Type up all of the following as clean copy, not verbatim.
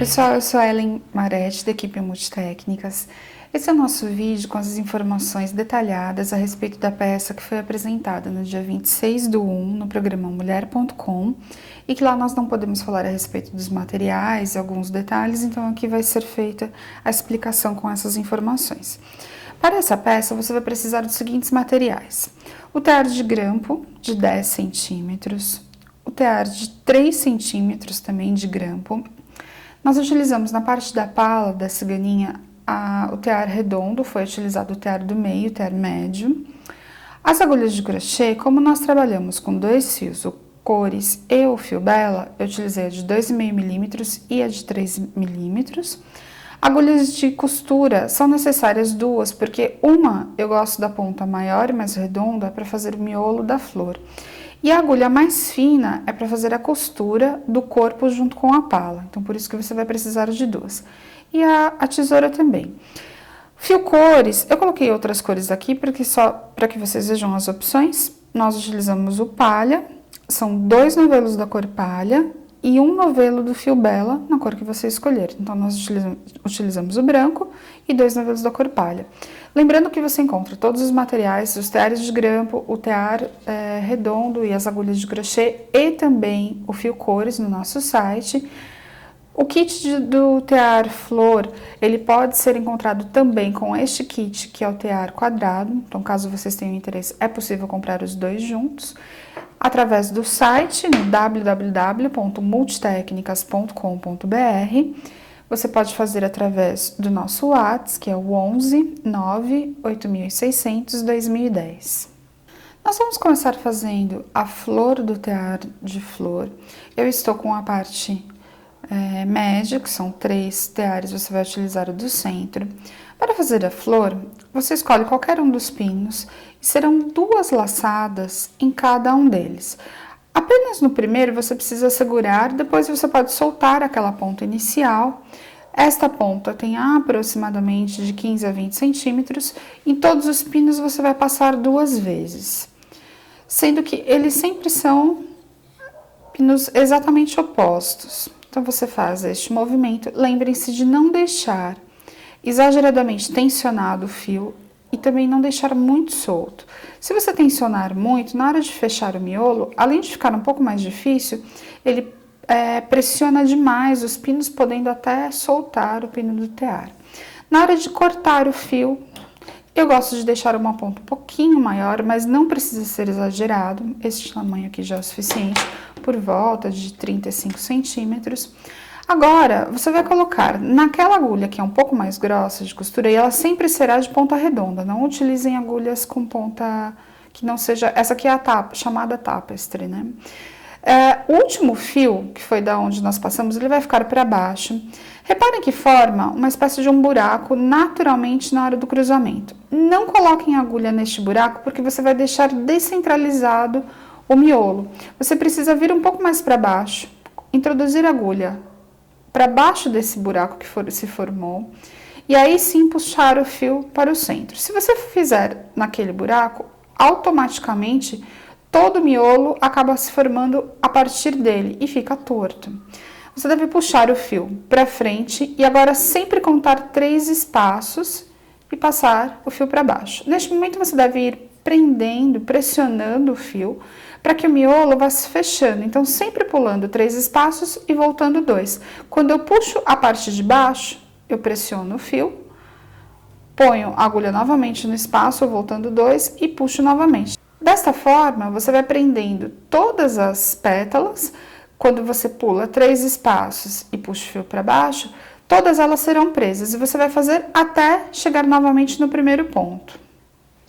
pessoal, eu sou a Ellen Maretti, da equipe Multitécnicas. Esse é o nosso vídeo com as informações detalhadas a respeito da peça que foi apresentada no dia 26/1 no programa Mulher.com e que lá nós não podemos falar a respeito dos materiais e alguns detalhes, então aqui vai ser feita a explicação com essas informações. Para essa peça, você vai precisar dos seguintes materiais: o tear de grampo de 10 centímetros, o tear de 3 centímetros também de grampo. Nós utilizamos na parte da pala da ciganinha o tear redondo, foi utilizado o tear do meio, o tear médio. As agulhas de crochê, como nós trabalhamos com 2 fios, o cores e o fio bela, eu utilizei a de 2,5 milímetros e a de 3 milímetros. Agulhas de costura são necessárias 2, porque uma eu gosto da ponta maior e mais redonda para fazer o miolo da flor. E a agulha mais fina é para fazer a costura do corpo junto com a pala. Então, por isso que você vai precisar de 2. E a tesoura também. Fio cores, eu coloquei outras cores aqui, porque só para que vocês vejam as opções. Nós utilizamos o palha, são 2 novelos da cor palha e 1 novelo do fio bela, na cor que você escolher. Então, nós utilizamos o branco e 2 novelos da cor palha. Lembrando que você encontra todos os materiais, os teares de grampo, o tear redondo e as agulhas de crochê e também o fio cores no nosso site. O kit do tear flor, ele pode ser encontrado também com este kit, que é o tear quadrado. Então, caso vocês tenham interesse, é possível comprar os 2 juntos através do site no www.multitecnicas.com.br. Você pode fazer através do nosso WhatsApp, que é o 11 98600 2010. Nós vamos começar fazendo a flor do tear de flor. Eu estou com a parte média, que são 3 teares, você vai utilizar o do centro. Para fazer a flor, você escolhe qualquer um dos pinos e serão 2 laçadas em cada um deles. Apenas no primeiro você precisa segurar, depois você pode soltar aquela ponta inicial. Esta ponta tem aproximadamente de 15 a 20 centímetros. Em todos os pinos você vai passar 2 vezes, sendo que eles sempre são pinos exatamente opostos. Então, você faz este movimento. Lembrem-se de não deixar exageradamente tensionado o fio e também não deixar muito solto. Se você tensionar muito, na hora de fechar o miolo, além de ficar um pouco mais difícil, ele pressiona demais os pinos, podendo até soltar o pino do tear. Na hora de cortar o fio, eu gosto de deixar uma ponta um pouquinho maior, mas não precisa ser exagerado. Este tamanho aqui já é o suficiente, por volta de 35 centímetros. Agora, você vai colocar naquela agulha que é um pouco mais grossa de costura, e ela sempre será de ponta redonda. Não utilizem agulhas com ponta que não seja... Essa aqui é a chamada tapestry, né? O último fio, que foi da onde nós passamos, ele vai ficar para baixo. Reparem que forma uma espécie de um buraco naturalmente na hora do cruzamento. Não coloquem a agulha neste buraco, porque você vai deixar descentralizado o miolo. Você precisa vir um pouco mais para baixo, introduzir a agulha para baixo desse buraco que se formou, e aí sim puxar o fio para o centro. Se você fizer naquele buraco, automaticamente todo o miolo acaba se formando a partir dele e fica torto. Você deve puxar o fio para frente e agora sempre contar 3 espaços e passar o fio para baixo. Neste momento você deve ir prendendo, pressionando o fio para que o miolo vá se fechando. Então, sempre pulando 3 espaços e voltando 2. Quando eu puxo a parte de baixo, eu pressiono o fio, ponho a agulha novamente no espaço, voltando 2 e puxo novamente. Desta forma, você vai prendendo todas as pétalas. Quando você pula 3 espaços e puxa o fio para baixo, todas elas serão presas e você vai fazer até chegar novamente no primeiro ponto.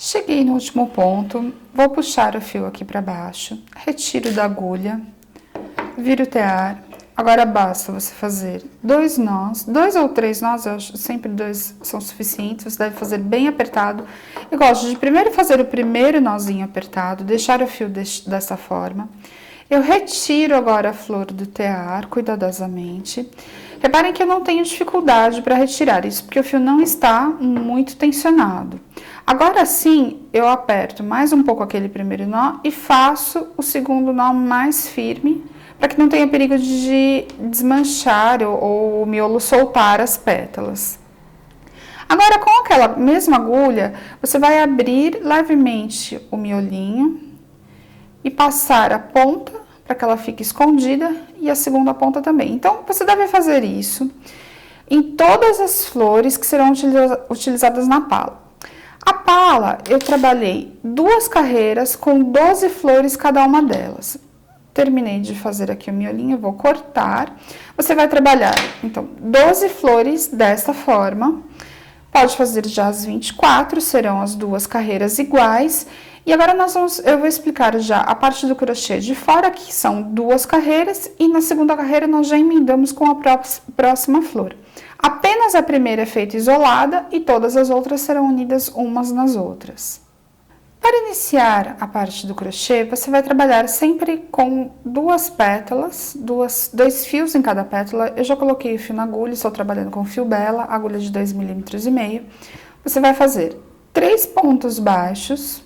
Cheguei no último ponto, vou puxar o fio aqui para baixo, retiro da agulha, viro o tear. Agora basta você fazer 2 nós, 2 ou 3 nós, eu acho sempre 2 são suficientes, você deve fazer bem apertado. Eu gosto de primeiro fazer o primeiro nozinho apertado, deixar o fio dessa forma. Eu retiro agora a flor do tear, cuidadosamente. Reparem que eu não tenho dificuldade para retirar isso, porque o fio não está muito tensionado. Agora sim, eu aperto mais um pouco aquele primeiro nó e faço o segundo nó mais firme, para que não tenha perigo de desmanchar ou o miolo soltar as pétalas. Agora, com aquela mesma agulha, você vai abrir levemente o miolinho e passar a ponta para que ela fique escondida e a segunda ponta também. Então, você deve fazer isso em todas as flores que serão utilizadas na pala. A pala, eu trabalhei 2 carreiras com 12 flores cada uma delas. Terminei de fazer aqui o miolinho, eu vou cortar. Você vai trabalhar, então, 12 flores desta forma. Pode fazer já as 24, serão as 2 carreiras iguais. E agora eu vou explicar já a parte do crochê de fora, que são 2 carreiras, e na segunda carreira nós já emendamos com a próxima flor. Apenas a primeira é feita isolada e todas as outras serão unidas umas nas outras. Para iniciar a parte do crochê, você vai trabalhar sempre com 2 pétalas, 2 fios em cada pétala. Eu já coloquei o fio na agulha, estou trabalhando com fio Bela, agulha de 2,5 mm. Você vai fazer 3 pontos baixos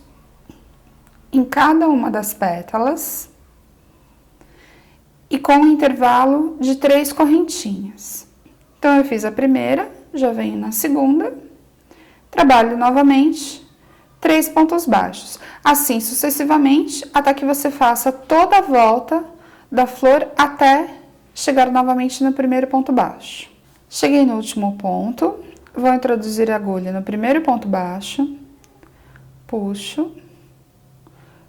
em cada uma das pétalas e com um intervalo de 3 correntinhas. Então, eu fiz a primeira, já venho na segunda, trabalho novamente 3 pontos baixos. Assim sucessivamente, até que você faça toda a volta da flor até chegar novamente no primeiro ponto baixo. Cheguei no último ponto, vou introduzir a agulha no primeiro ponto baixo, puxo,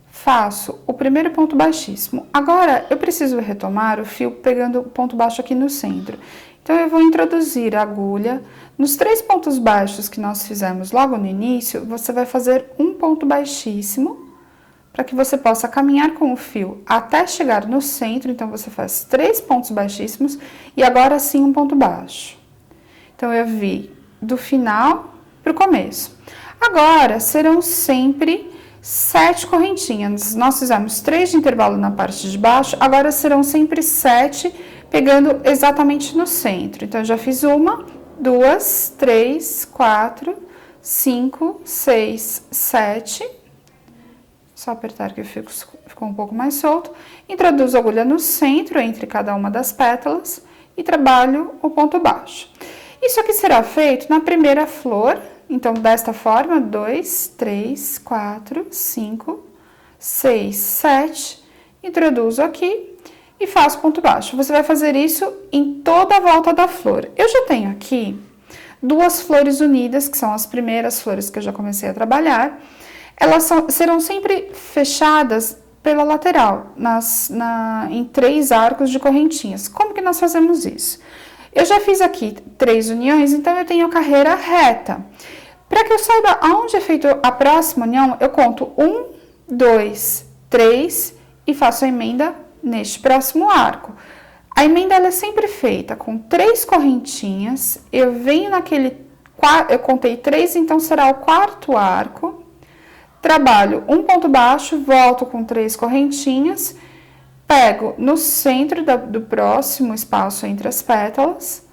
faço o primeiro ponto baixíssimo. Agora, eu preciso retomar o fio pegando o ponto baixo aqui no centro. Então, eu vou introduzir a agulha nos 3 pontos baixos que nós fizemos logo no início. Você vai fazer um ponto baixíssimo para que você possa caminhar com o fio até chegar no centro. Então, você faz 3 pontos baixíssimos e agora sim um ponto baixo. Então, eu vi do final para o começo. Agora, serão sempre 7 correntinhas. Nós fizemos 3 de intervalo na parte de baixo, agora serão sempre 7, pegando exatamente no centro. Então, eu já fiz 1, 2, 3, 4, 5, 6, 7. Só apertar que o fio ficou um pouco mais solto. Introduzo a agulha no centro, entre cada uma das pétalas, e trabalho o ponto baixo. Isso aqui será feito na primeira flor. Então, desta forma, 2, 3, 4, 5, 6, 7. Introduzo aqui e faço ponto baixo. Você vai fazer isso em toda a volta da flor. Eu já tenho aqui 2 flores unidas, que são as primeiras flores que eu já comecei a trabalhar. Elas serão sempre fechadas pela lateral, em 3 arcos de correntinhas. Como que nós fazemos isso? Eu já fiz aqui 3 uniões, então eu tenho a carreira reta. Para que eu saiba aonde é feita a próxima união, eu conto 1, 2, 3 e faço a emenda neste próximo arco. A emenda ela é sempre feita com 3 correntinhas. Eu venho eu contei 3, então será o 4º arco. Trabalho um ponto baixo, volto com 3 correntinhas, pego no centro do próximo espaço entre as pétalas,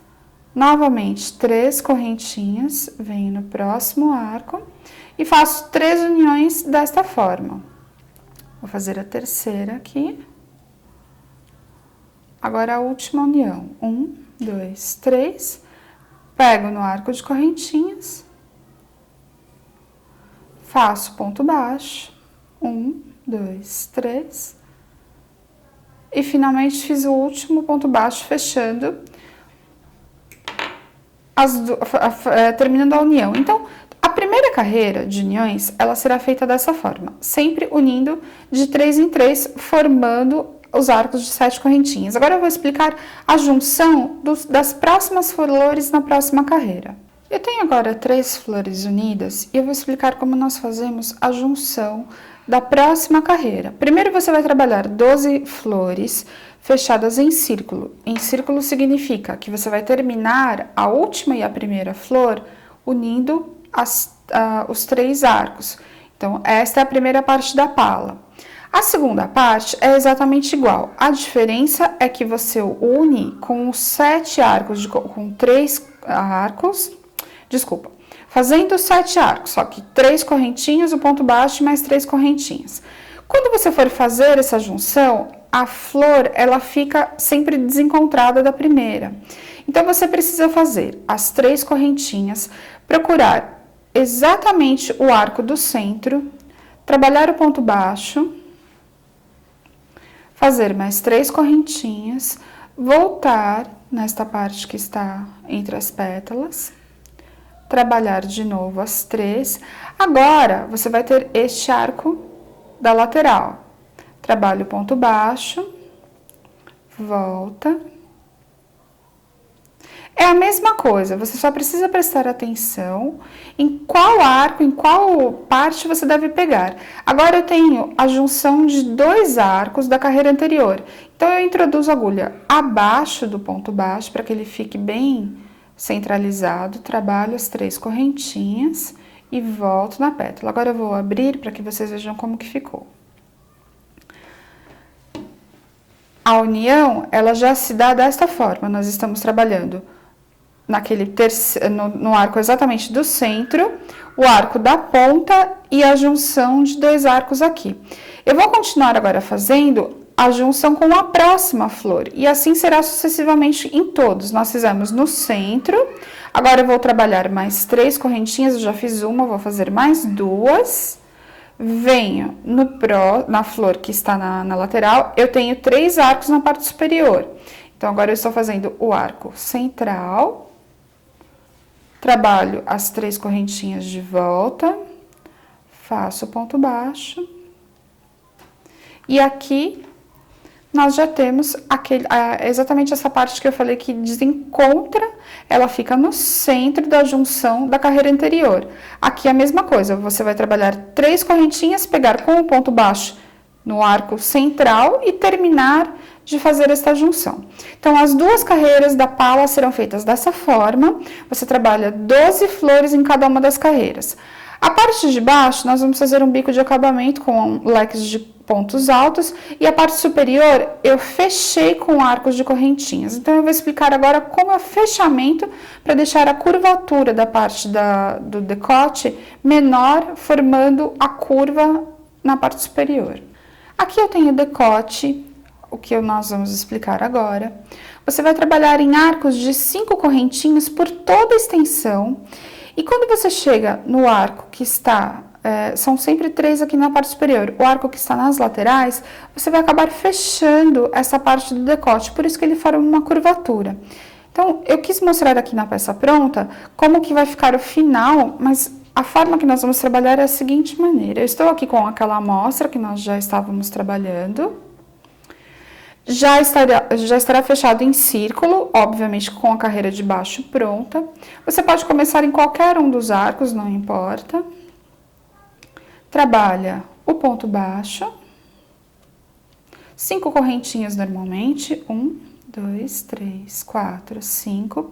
novamente 3 correntinhas, venho no próximo arco e faço 3 uniões desta forma. Vou fazer a terceira aqui. Agora a última união. 1, 2, 3. Pego no arco de correntinhas. Faço ponto baixo. 1, 2, 3. E finalmente fiz o último ponto baixo, fechando, terminando a união. Então, a primeira carreira de uniões, ela será feita dessa forma, sempre unindo de 3 em 3, formando os arcos de 7 correntinhas. Agora eu vou explicar a junção das próximas flores na próxima carreira. Eu tenho agora 3 flores unidas e eu vou explicar como nós fazemos a junção da próxima carreira. Primeiro você vai trabalhar 12 flores fechadas em círculo. Em círculo significa que você vai terminar a última e a primeira flor unindo os 3 arcos. Então, esta é a primeira parte da pala. A segunda parte é exatamente igual. A diferença é que você une com os 7 arcos, com 3 arcos, fazendo 7 arcos, só que 3 correntinhas, o ponto baixo e mais 3 correntinhas. Quando você for fazer essa junção, a flor, ela fica sempre desencontrada da primeira. Então, você precisa fazer as 3 correntinhas, procurar exatamente o arco do centro, trabalhar o ponto baixo, fazer mais 3 correntinhas, voltar nesta parte que está entre as pétalas, trabalhar de novo as 3. Agora, você vai ter este arco da lateral. Trabalha o ponto baixo, volta. É a mesma coisa, você só precisa prestar atenção em qual arco, em qual parte você deve pegar. Agora eu tenho a junção de 2 arcos da carreira anterior. Então, eu introduzo a agulha abaixo do ponto baixo para que ele fique bem centralizado. Trabalho as 3 correntinhas e volto na pétala. Agora eu vou abrir para que vocês vejam como que ficou. A união, ela já se dá desta forma. Nós estamos trabalhando no arco exatamente do centro, o arco da ponta e a junção de 2 arcos aqui. Eu vou continuar agora fazendo a junção com a próxima flor, e assim será sucessivamente em todos. Nós fizemos no centro, agora eu vou trabalhar mais 3 correntinhas, eu já fiz uma, vou fazer mais 2. Venho na flor que está na lateral, eu tenho 3 arcos na parte superior. Então, agora eu estou fazendo o arco central, trabalho as 3 correntinhas de volta, faço o ponto baixo, e aqui nós já temos exatamente essa parte que eu falei que desencontra, ela fica no centro da junção da carreira anterior. Aqui a mesma coisa, você vai trabalhar 3 correntinhas, pegar com o ponto baixo no arco central e terminar de fazer esta junção. Então, as 2 carreiras da pala serão feitas dessa forma, você trabalha 12 flores em cada uma das carreiras. A parte de baixo, nós vamos fazer um bico de acabamento com leques de pontos altos, e a parte superior eu fechei com arcos de correntinhas. Então, eu vou explicar agora como é o fechamento para deixar a curvatura da parte do decote menor, formando a curva na parte superior. Aqui eu tenho o decote, o que nós vamos explicar agora. Você vai trabalhar em arcos de 5 correntinhas por toda a extensão, e quando você chega no arco que está, são sempre 3 aqui na parte superior, o arco que está nas laterais, você vai acabar fechando essa parte do decote, por isso que ele forma uma curvatura. Então, eu quis mostrar aqui na peça pronta como que vai ficar o final, mas a forma que nós vamos trabalhar é a seguinte maneira. Eu estou aqui com aquela amostra que nós já estávamos trabalhando. Já estará fechado em círculo, obviamente com a carreira de baixo pronta. Você pode começar em qualquer um dos arcos, não importa. Trabalha o ponto baixo. 5 correntinhas normalmente. 1, 2, 3, 4, 5.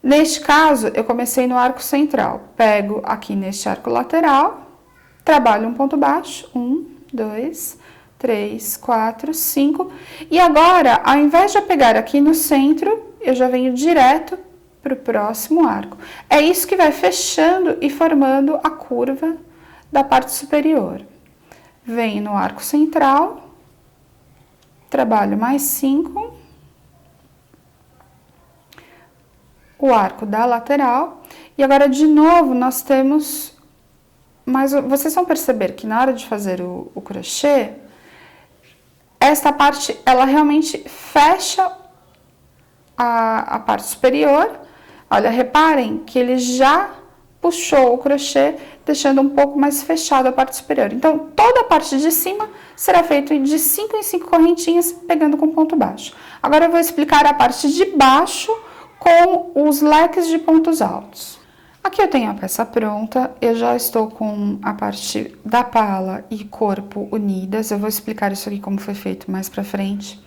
Neste caso, eu comecei no arco central. Pego aqui neste arco lateral, trabalho um ponto baixo. 1, 2, 3, 4, 5. E agora, ao invés de eu pegar aqui no centro, eu já venho direto para o próximo arco. É isso que vai fechando e formando a curva da parte superior. Venho no arco central, trabalho mais 5. O arco da lateral. E agora, de novo, nós temos... Mas vocês vão perceber que na hora de fazer o crochê, esta parte, ela realmente fecha a parte superior. Olha, reparem que ele já puxou o crochê, deixando um pouco mais fechado a parte superior. Então, toda a parte de cima será feita de 5 em 5 correntinhas, pegando com ponto baixo. Agora, eu vou explicar a parte de baixo com os leques de pontos altos. Aqui eu tenho a peça pronta, eu já estou com a parte da pala e corpo unidas, eu vou explicar isso aqui como foi feito mais pra frente.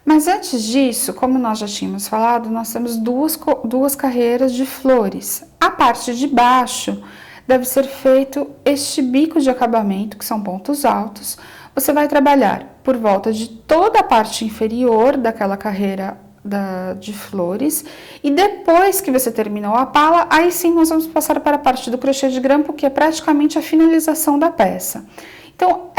Mas antes disso, como nós já tínhamos falado, nós temos duas carreiras de flores. A parte de baixo deve ser feito este bico de acabamento, que são pontos altos. Você vai trabalhar por volta de toda a parte inferior daquela carreira de flores, e depois que você terminou a pala, aí sim nós vamos passar para a parte do crochê de grampo, que é praticamente a finalização da peça. Então,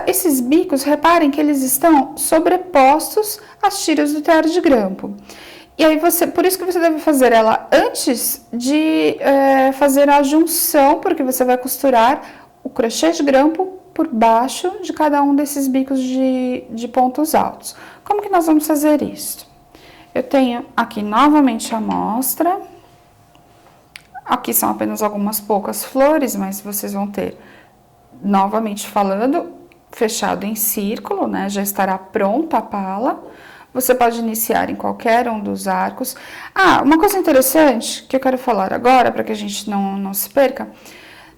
esses bicos, reparem que eles estão sobrepostos às tiras do tear de grampo. E aí por isso que você deve fazer ela antes de fazer a junção, porque você vai costurar o crochê de grampo por baixo de cada um desses bicos de pontos altos. Como que nós vamos fazer isso? Eu tenho aqui novamente a amostra. Aqui são apenas algumas poucas flores, mas vocês vão ter, novamente falando, fechado em círculo, né? Já estará pronta a pala. Você pode iniciar em qualquer um dos arcos. Uma coisa interessante que eu quero falar agora, para que a gente não se perca.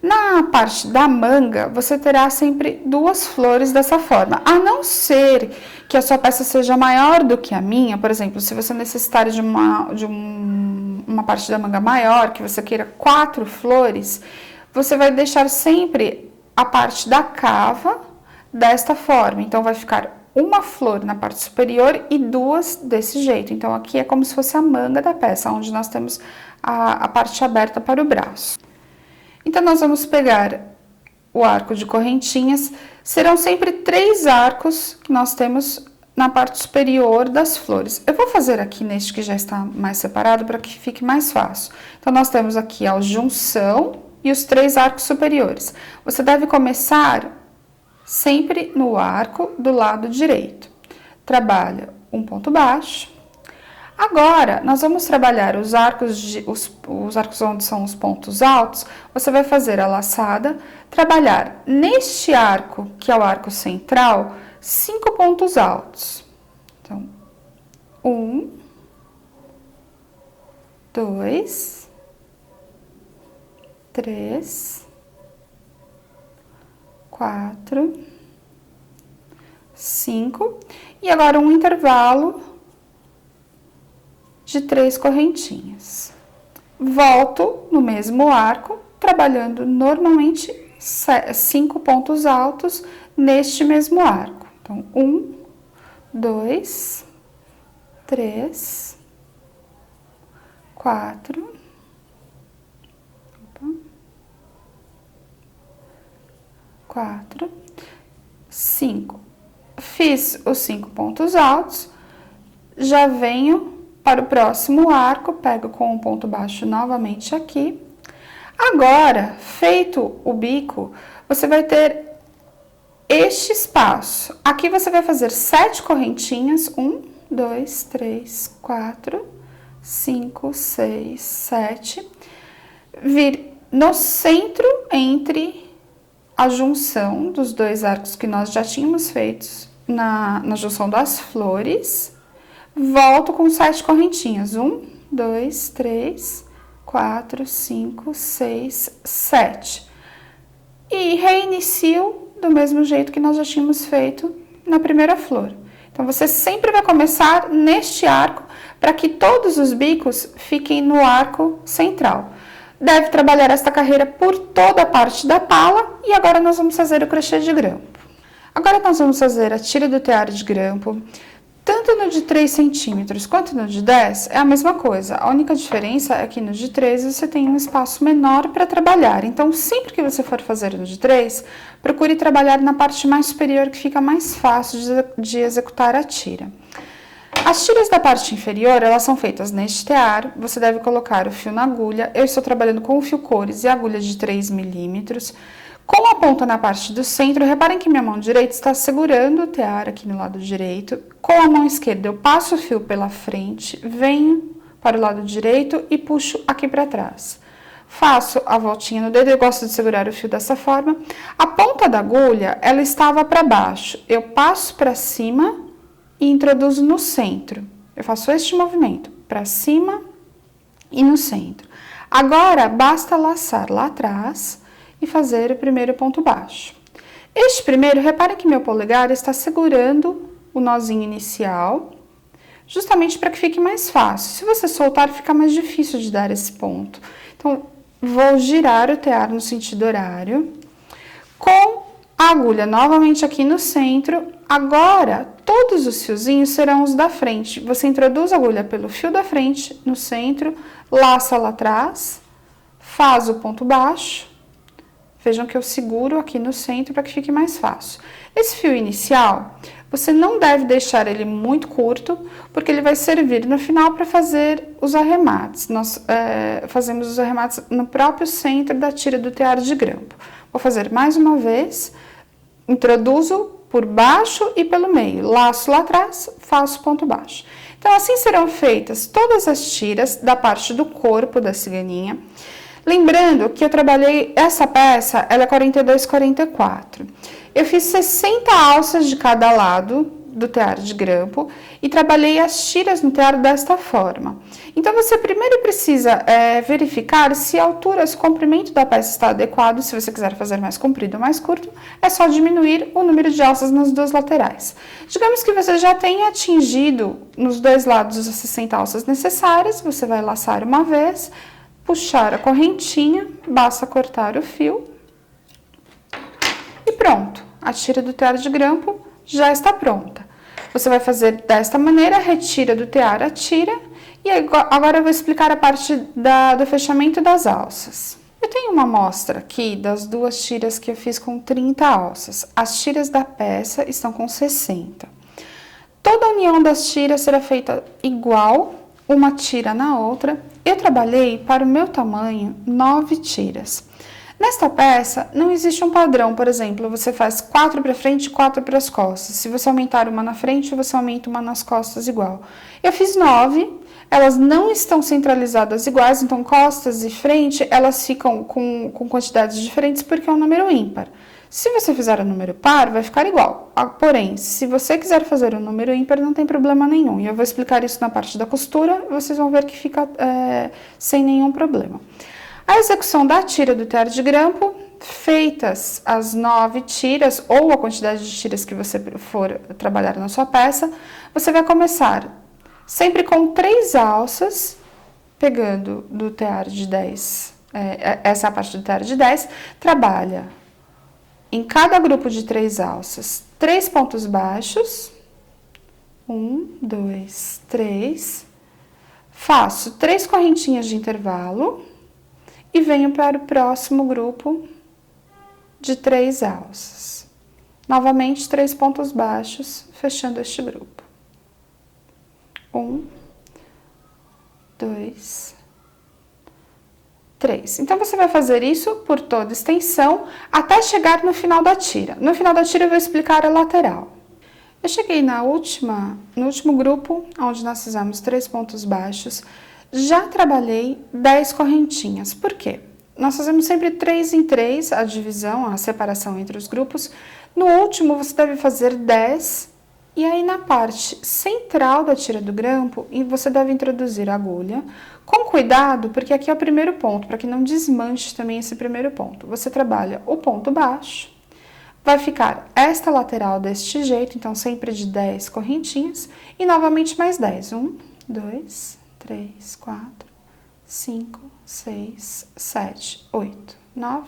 Na parte da manga, você terá sempre 2 flores dessa forma. A não ser que a sua peça seja maior do que a minha, por exemplo, se você necessitar de uma parte da manga maior, que você queira 4 flores, você vai deixar sempre a parte da cava desta forma. Então, vai ficar uma flor na parte superior e 2 desse jeito. Então, aqui é como se fosse a manga da peça, onde nós temos a parte aberta para o braço. Então, nós vamos pegar o arco de correntinhas. Serão sempre 3 arcos que nós temos na parte superior das flores. Eu vou fazer aqui neste que já está mais separado para que fique mais fácil. Então, nós temos aqui a junção e os 3 arcos superiores. Você deve começar sempre no arco do lado direito. Trabalha um ponto baixo. Agora, nós vamos trabalhar os arcos onde são os pontos altos. Você vai fazer a laçada, trabalhar neste arco, que é o arco central, 5 pontos altos. Então, 1, 2, 3, 4, 5. E agora um intervalo de 3 correntinhas. Volto no mesmo arco, trabalhando normalmente 5 pontos altos neste mesmo arco. Então, 1, 2, 3, 4, 5. Fiz os 5 pontos altos, já venho para o próximo arco, pego com um ponto baixo novamente aqui. Agora, feito o bico, você vai ter este espaço. Aqui você vai fazer 7 correntinhas, 1, 2, 3, 4, 5, 6, 7. Vir no centro entre a junção dos 2 arcos que nós já tínhamos feitos na junção das flores. Volto com 7 correntinhas. 1, 2, 3, 4, 5, 6, 7. E reinicio do mesmo jeito que nós já tínhamos feito na primeira flor. Então, você sempre vai começar neste arco para que todos os bicos fiquem no arco central. Deve trabalhar esta carreira por toda a parte da pala e agora nós vamos fazer o crochê de grampo. Agora nós vamos fazer a tira do tear de grampo. Tanto no de 3 centímetros quanto no de 10 é a mesma coisa. A única diferença é que no de 3 você tem um espaço menor para trabalhar. Então, sempre que você for fazer no de 3, procure trabalhar na parte mais superior, que fica mais fácil de executar a tira. As tiras da parte inferior, elas são feitas neste tear. Você deve colocar o fio na agulha. Eu estou trabalhando com o fio cores e agulha de 3 milímetros. Com a ponta na parte do centro, reparem que minha mão direita está segurando o tear aqui no lado direito. Com a mão esquerda, eu passo o fio pela frente, venho para o lado direito e puxo aqui para trás. Faço a voltinha no dedo, eu gosto de segurar o fio dessa forma. A ponta da agulha, ela estava para baixo. Eu passo para cima e introduzo no centro. Eu faço este movimento, para cima e no centro. Agora, basta laçar lá atrás e fazer o primeiro ponto baixo. Este primeiro, reparem que meu polegar está segurando o nozinho inicial, justamente para que fique mais fácil. Se você soltar, fica mais difícil de dar esse ponto. Então, vou girar o tear no sentido horário, com a agulha novamente aqui no centro. Agora, todos os fiozinhos serão os da frente. Você introduz a agulha pelo fio da frente, no centro, laça lá atrás, faz o ponto baixo, Vejam que eu seguro aqui no centro para que fique mais fácil. Esse fio inicial, você não deve deixar ele muito curto, porque ele vai servir no final para fazer os arremates. Nós fazemos os arremates no próprio centro da tira do tear de grampo. Vou fazer mais uma vez, introduzo por baixo e pelo meio, laço lá atrás, faço ponto baixo. Então, assim serão feitas todas as tiras da parte do corpo da ciganinha. Lembrando que eu trabalhei essa peça, ela é 42,44. Eu fiz 60 alças de cada lado do tear de grampo e trabalhei as tiras no tear desta forma. Então, você primeiro precisa verificar se a altura, se o comprimento da peça está adequado. Se você quiser fazer mais comprido ou mais curto, é só diminuir o número de alças nas duas laterais. Digamos que você já tenha atingido nos dois lados as 60 alças necessárias, você vai laçar uma vez, puxar a correntinha, basta cortar o fio e pronto. A tira do tear de grampo já está pronta. Você vai fazer desta maneira, retira do tear a tira e agora eu vou explicar a parte do fechamento das alças. Eu tenho uma amostra aqui das duas tiras que eu fiz com 30 alças. As tiras da peça estão com 60. Toda a união das tiras será feita igual, uma tira na outra. Eu trabalhei para o meu tamanho 9 tiras. Nesta peça não existe um padrão, por exemplo, você faz 4 para frente e 4 para as costas. Se você aumentar uma na frente, você aumenta uma nas costas igual. Eu fiz 9, elas não estão centralizadas iguais, então costas e frente elas ficam com quantidades diferentes porque é um número ímpar. Se você fizer um número par, vai ficar igual. Porém, se você quiser fazer um número ímpar, não tem problema nenhum. E eu vou explicar isso na parte da costura, vocês vão ver que fica sem nenhum problema. A execução da tira do tear de grampo, feitas as 9 tiras, ou a quantidade de tiras que você for trabalhar na sua peça, você vai começar sempre com 3 alças, pegando do tear de 10, essa é a parte do tear de 10, trabalha em cada grupo de 3 alças, 3 pontos baixos, 1, 2, 3, faço 3 correntinhas de intervalo e venho para o próximo grupo de 3 alças. Novamente, 3 pontos baixos, fechando este grupo. 1, 2, 3. Então, você vai fazer isso por toda a extensão até chegar no final da tira. No final da tira, eu vou explicar a lateral. Eu cheguei no último grupo, onde nós fizemos 3 pontos baixos, já trabalhei 10 correntinhas. Por quê? Nós fazemos sempre 3 em 3, a divisão, a separação entre os grupos. No último, você deve fazer 10, e aí na parte central da tira do grampo, você deve introduzir a agulha, com cuidado, porque aqui é o primeiro ponto, para que não desmanche também esse primeiro ponto. Você trabalha o ponto baixo, vai ficar esta lateral deste jeito, então sempre de 10 correntinhas, e novamente mais 10. 1, 2, 3, 4, 5, 6, 7, 8, 9,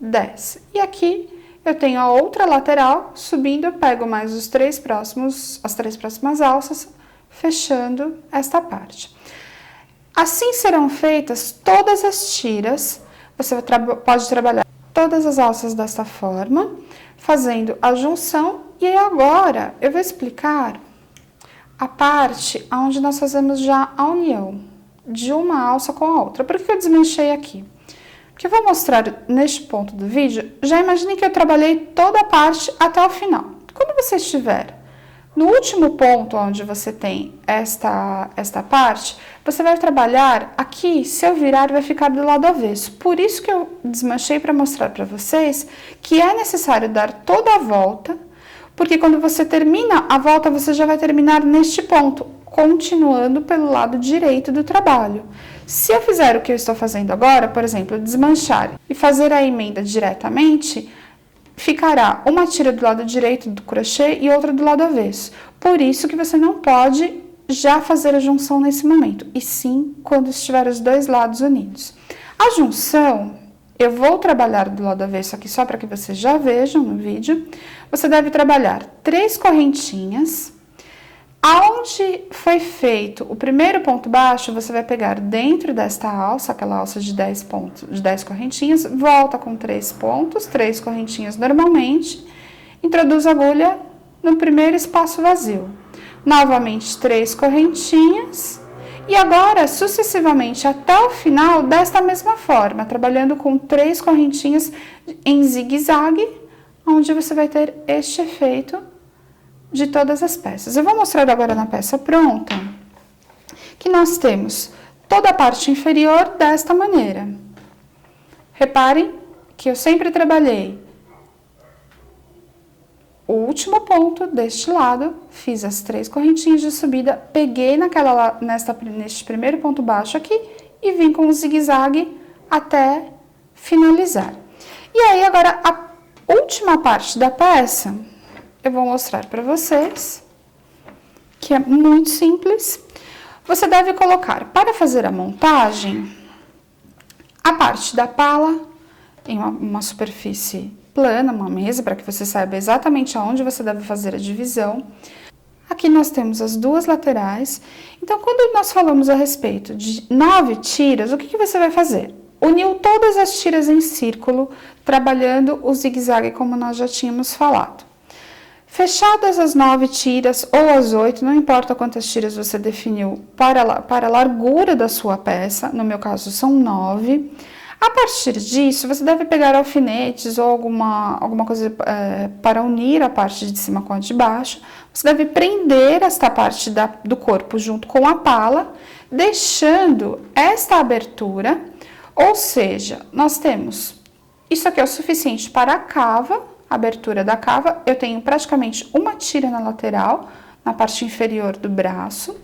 10. E aqui eu tenho a outra lateral, subindo, eu pego mais as 3 próximas alças, fechando esta parte. Assim serão feitas todas as tiras, você pode trabalhar todas as alças desta forma, fazendo a junção, e agora eu vou explicar a parte onde nós fazemos já a união de uma alça com a outra. Por que eu desmanchei aqui? Porque eu vou mostrar neste ponto do vídeo, já imagine que eu trabalhei toda a parte até o final. Quando você estiver no último ponto onde você tem esta parte, você vai trabalhar aqui, se eu virar, vai ficar do lado avesso. Por isso que eu desmanchei para mostrar para vocês que é necessário dar toda a volta, porque quando você termina a volta, você já vai terminar neste ponto, continuando pelo lado direito do trabalho. Se eu fizer o que eu estou fazendo agora, por exemplo, desmanchar e fazer a emenda diretamente, ficará uma tira do lado direito do crochê e outra do lado avesso. Por isso que você não pode já fazer a junção nesse momento, e sim quando estiver os dois lados unidos. A junção, eu vou trabalhar do lado avesso aqui só para que vocês já vejam no vídeo. Você deve trabalhar 3 correntinhas, Aonde foi feito o primeiro ponto baixo, você vai pegar dentro desta alça, aquela alça de 10 pontos, de 10 correntinhas, volta com 3 pontos, 3 correntinhas normalmente, introduz a agulha no primeiro espaço vazio. Novamente 3 correntinhas, e agora sucessivamente até o final desta mesma forma, trabalhando com 3 correntinhas em zigue-zague, onde você vai ter este efeito de todas as peças. Eu vou mostrar agora na peça pronta, que nós temos toda a parte inferior desta maneira. Reparem que eu sempre trabalhei o último ponto deste lado, fiz as 3 correntinhas de subida, peguei neste primeiro ponto baixo aqui e vim com o zigue-zague até finalizar. E aí, agora, a última parte da peça, eu vou mostrar para vocês, que é muito simples. Você deve colocar, para fazer a montagem, a parte da pala em uma superfície plana, uma mesa, para que você saiba exatamente aonde você deve fazer a divisão. Aqui nós temos as duas laterais. Então, quando nós falamos a respeito de 9 tiras, o que você vai fazer? Uniu todas as tiras em círculo, trabalhando o zigue-zague como nós já tínhamos falado. Fechadas as 9 tiras ou as 8, não importa quantas tiras você definiu para a largura da sua peça, no meu caso são 9. A partir disso, você deve pegar alfinetes ou alguma coisa para unir a parte de cima com a de baixo. Você deve prender esta parte do corpo junto com a pala, deixando esta abertura, ou seja, nós temos, isso aqui é o suficiente para a cava, a abertura da cava. Eu tenho praticamente uma tira na lateral, na parte inferior do braço.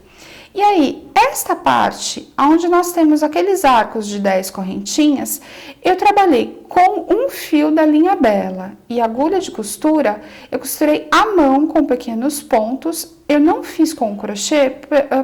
E aí, esta parte, onde nós temos aqueles arcos de 10 correntinhas, eu trabalhei com um fio da linha Bella e agulha de costura, eu costurei à mão com pequenos pontos. Eu não fiz com crochê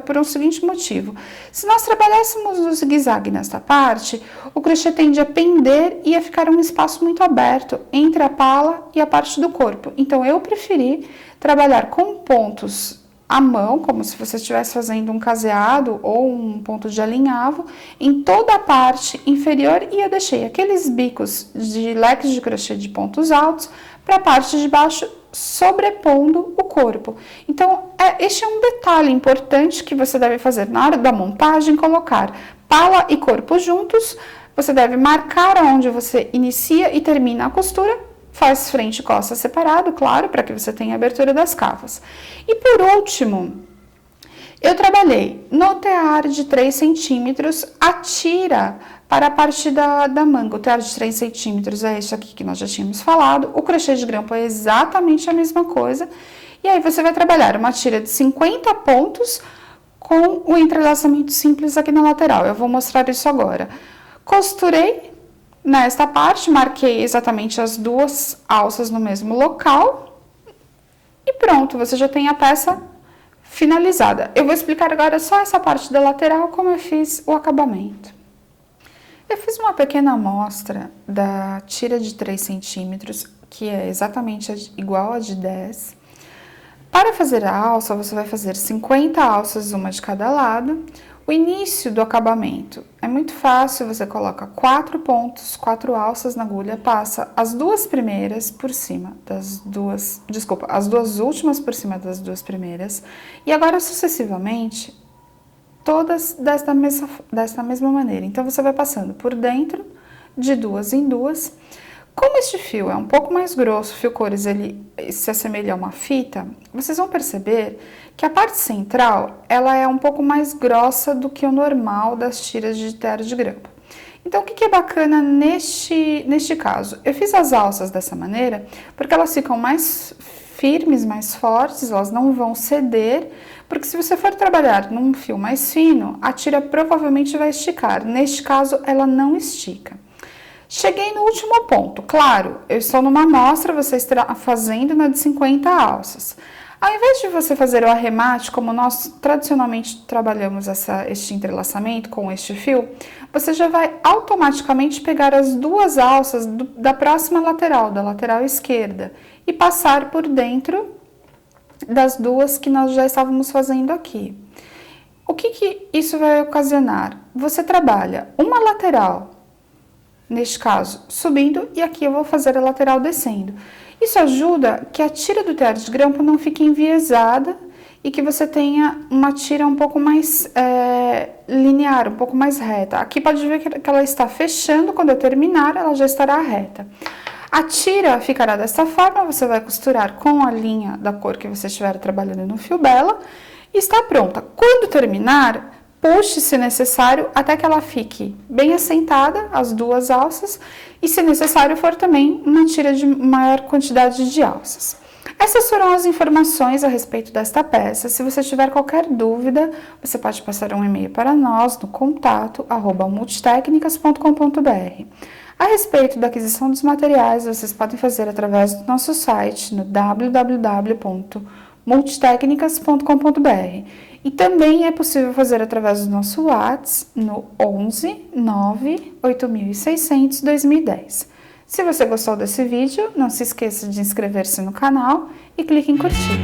por um seguinte motivo: se nós trabalhássemos o zigue-zague nesta parte, o crochê tende a pender e ia ficar um espaço muito aberto entre a pala e a parte do corpo. Então, eu preferi trabalhar com pontos à mão, como se você estivesse fazendo um caseado ou um ponto de alinhavo, em toda a parte inferior, e eu deixei aqueles bicos de leques de crochê de pontos altos para a parte de baixo, sobrepondo o corpo. Então, este é um detalhe importante que você deve fazer na hora da montagem: colocar pala e corpo juntos. Você deve marcar onde você inicia e termina a costura. Faz frente e costa separado, claro, para que você tenha a abertura das cavas. E por último, eu trabalhei no tear de 3 centímetros a tira para a parte da manga. O tear de 3 centímetros é este aqui que nós já tínhamos falado. O crochê de grampo é exatamente a mesma coisa. E aí você vai trabalhar uma tira de 50 pontos com o entrelaçamento simples aqui na lateral. Eu vou mostrar isso agora. Costurei nesta parte, marquei exatamente as duas alças no mesmo local e pronto, você já tem a peça finalizada. Eu vou explicar agora só essa parte da lateral, como eu fiz o acabamento. Eu fiz uma pequena amostra da tira de 3 centímetros, que é exatamente igual a de 10. Para fazer a alça, você vai fazer 50 alças, uma de cada lado. O início do acabamento é muito fácil, você coloca 4 pontos, 4 alças na agulha, passa as duas primeiras por cima as duas últimas por cima das duas primeiras, e agora sucessivamente, todas desta mesma maneira. Então, você vai passando por dentro, de duas em duas. Como este fio é um pouco mais grosso, o fio cores ele se assemelha a uma fita, vocês vão perceber que a parte central ela é um pouco mais grossa do que o normal das tiras de tear de grampo. Então, o que é bacana neste caso? Eu fiz as alças dessa maneira porque elas ficam mais firmes, mais fortes, elas não vão ceder, porque se você for trabalhar num fio mais fino, a tira provavelmente vai esticar. Neste caso, ela não estica. Cheguei no último ponto. Claro, eu estou numa amostra, você está fazendo na de 50 alças. Ao invés de você fazer o arremate, como nós tradicionalmente trabalhamos este entrelaçamento com este fio, você já vai automaticamente pegar as duas alças da próxima lateral, da lateral esquerda, e passar por dentro das duas que nós já estávamos fazendo aqui. O que isso vai ocasionar? Você trabalha uma lateral, neste caso, subindo, e aqui eu vou fazer a lateral descendo. Isso ajuda que a tira do tear de grampo não fique enviesada e que você tenha uma tira um pouco mais linear, um pouco mais reta. Aqui pode ver que ela está fechando, quando eu terminar, ela já estará reta. A tira ficará desta forma, você vai costurar com a linha da cor que você estiver trabalhando no fio bela e está pronta. Quando terminar, puxe se necessário até que ela fique bem assentada, as duas alças, e se necessário for também uma tira de maior quantidade de alças. Essas foram as informações a respeito desta peça. Se você tiver qualquer dúvida, você pode passar um e-mail para nós no contato@multitecnicas.com.br. A respeito da aquisição dos materiais, vocês podem fazer através do nosso site no www.multitecnicas.com.br. E também é possível fazer através do nosso WhatsApp no 11 9 8600 2010. Se você gostou desse vídeo, não se esqueça de inscrever-se no canal e clique em curtir.